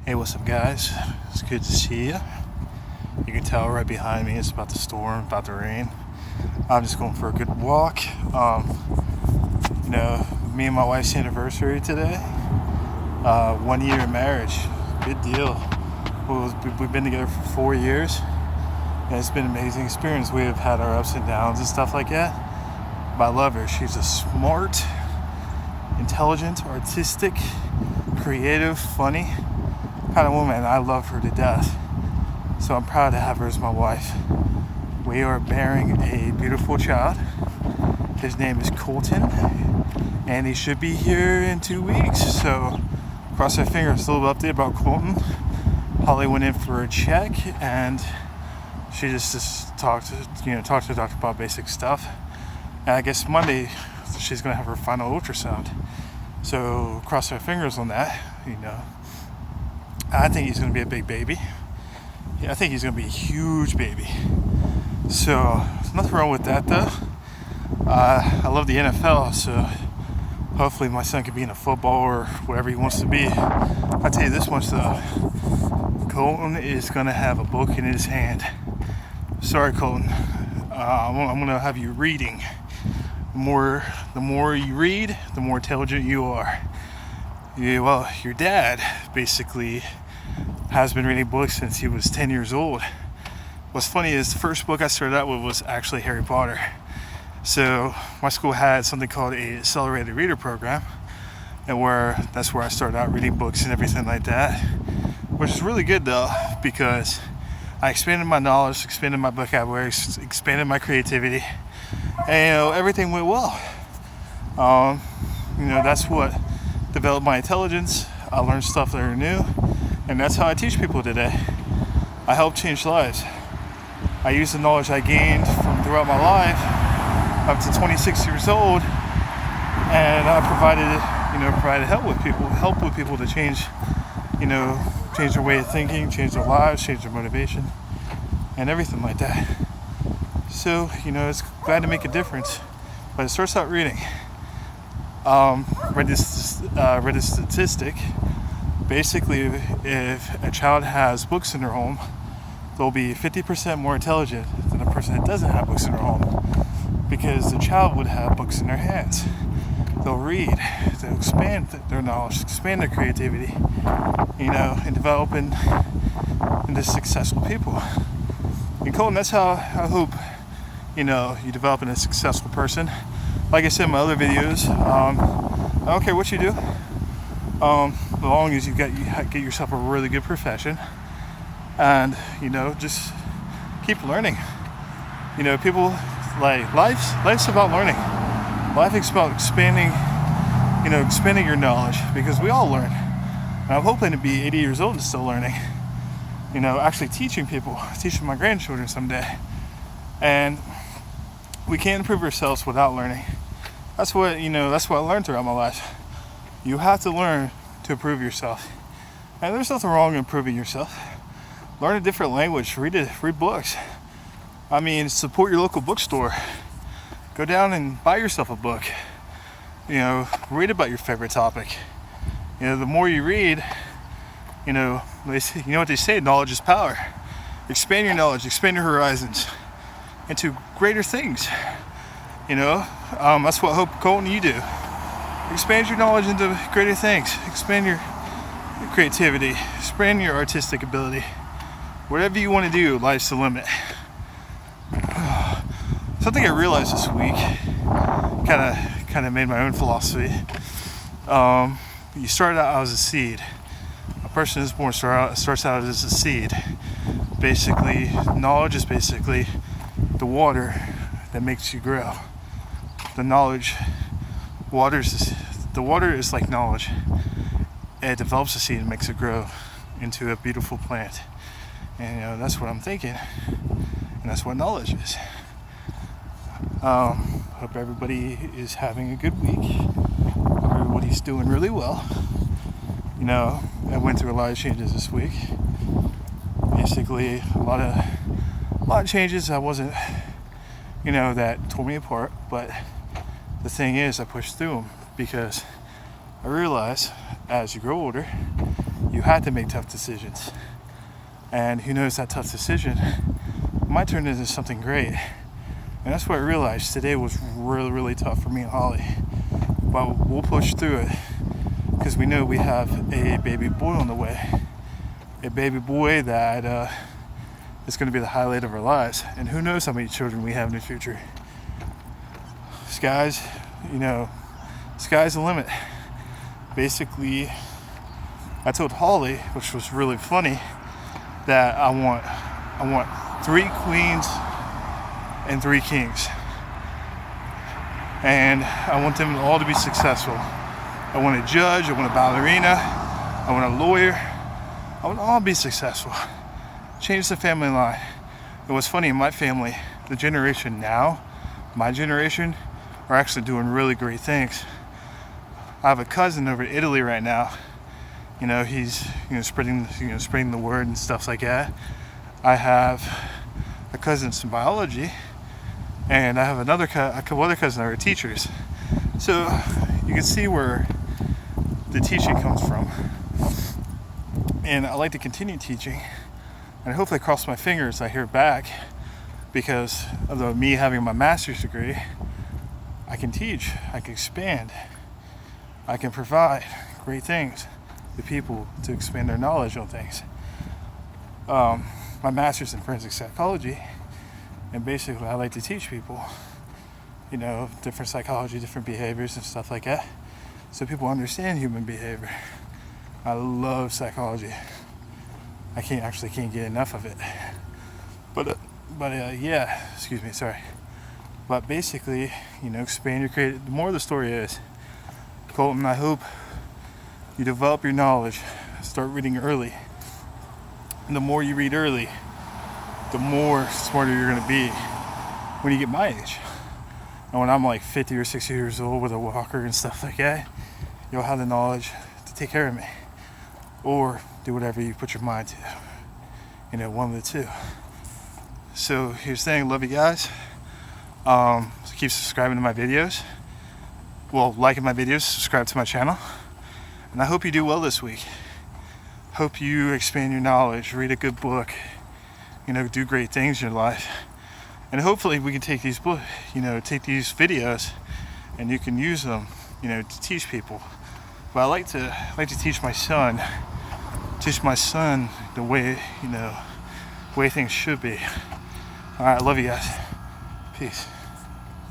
Hey, what's up, guys? It's good to see you. You can tell right behind me it's about to storm, about to rain. I'm just going for a good walk. Me and my wife's anniversary today. 1 year of marriage. Good deal. We've been together for 4 years. And it's been an amazing experience. We have had our ups and downs and stuff like that. But I love her. She's a smart, intelligent, artistic, creative, funny kind of woman. I love her to death. So I'm proud to have her as my wife. We are bearing a beautiful child. His name is Colton, and he should be here in 2 weeks. So cross our fingers. A little update about Colton. Holly went in for a check, and she just talked to the doctor about basic stuff. And I guess Monday she's gonna have her final ultrasound. So cross our fingers on that. I think he's gonna be a big baby. Yeah, I think he's gonna be a huge baby. So there's nothing wrong with that, though. I love the NFL, so hopefully my son can be in a football or whatever he wants to be. I'll tell you this much though, Colton is gonna have a book in his hand. Sorry, Colton. I'm gonna have you reading. The more you read, the more intelligent you are. Well, your dad basically has been reading books since he was 10 years old. What's funny is the first book I started out with was actually Harry Potter. So my school had something called a accelerated reader program, and that's where I started out reading books and everything like that, which is really good though, because I expanded my knowledge, expanded my vocabulary, expanded my creativity, and everything went well. That's what developed my intelligence. I learned stuff that are new, and that's how I teach people today. I help change lives. I use the knowledge I gained from throughout my life up to 26 years old, and I provided help with people to change their way of thinking, change their lives, change their motivation, and everything like that. So, it's glad to make a difference, but it starts out reading. Read this statistic. Basically, if a child has books in their home, they'll be 50% more intelligent than a person that doesn't have books in their home, because the child would have books in their hands. They'll read, they'll expand their knowledge, expand their creativity, and develop into successful people. And Colton, that's how I hope, you develop into a successful person. Like I said in my other videos, I don't care what you do, as long as you get yourself a really good profession, and just keep learning. People like life's about learning. Life is about expanding your knowledge, because we all learn. And I'm hoping to be 80 years old and still learning. Actually teaching my grandchildren someday. And we can't improve ourselves without learning. That's what I learned throughout my life. You have to learn to improve yourself. And there's nothing wrong in improving yourself. Learn a different language, read books. Support your local bookstore. Go down and buy yourself a book. Read about your favorite topic. The more you read, what they say, knowledge is power. Expand your knowledge, expand your horizons into greater things. That's what I hope, Colton, you do. Expand your knowledge into greater things. Expand your creativity. Expand your artistic ability. Whatever you want to do, life's the limit. Something I realized this week, kind of made my own philosophy. You start out as a seed. A person is born starts out as a seed. Basically, knowledge is basically the water that makes you grow. The water is like knowledge. It develops the seed and makes it grow into a beautiful plant. And that's what I'm thinking, and that's what knowledge is. Hope everybody is having a good week. Hope everybody's doing really well. I went through a lot of changes this week. Basically, a lot of changes. I wasn't, that tore me apart. But the thing is, I pushed through them, because I realize as you grow older, you have to make tough decisions. And who knows, that tough decision might turn into something great. And that's what I realized today was really, really tough for me and Holly. But we'll push through it because we know we have a baby boy on the way. A baby boy that is going to be the highlight of our lives. And who knows how many children we have in the future. Sky's the limit. Basically, I told Holly, which was really funny, that I want 3 queens and 3 kings. And I want them all to be successful. I want a judge, I want a ballerina, I want a lawyer. I want them all to be successful. Change the family line. And what's funny, in my family, the generation now, my generation, are actually doing really great things. I have a cousin over in Italy right now. He's spreading the word and stuff like that. I have a cousin in biology, and I have a couple other cousins that are teachers. So you can see where the teaching comes from. And I like to continue teaching, and hopefully cross my fingers I hear back, because of me having my master's degree, I can teach, I can expand, I can provide great things to people to expand their knowledge on things. My master's in forensic psychology, and basically I like to teach people, different psychology, different behaviors and stuff like that, so people understand human behavior. I love psychology. I can't get enough of it. But But basically, expand your creative. The more the story is, Colton, I hope you develop your knowledge. Start reading early. And the more you read early, the more smarter you're going to be when you get my age. And when I'm like 50 or 60 years old with a walker and stuff like that, you'll have the knowledge to take care of me. Or do whatever you put your mind to. One of the two. So here's the thing, love you guys. So keep subscribing to my videos. Liking my videos, subscribe to my channel. And I hope you do well this week. Hope you expand your knowledge, read a good book, do great things in your life. And hopefully we can take these videos and you can use them, to teach people. But I like to teach my son the way things should be. All right, I love you guys. Peace.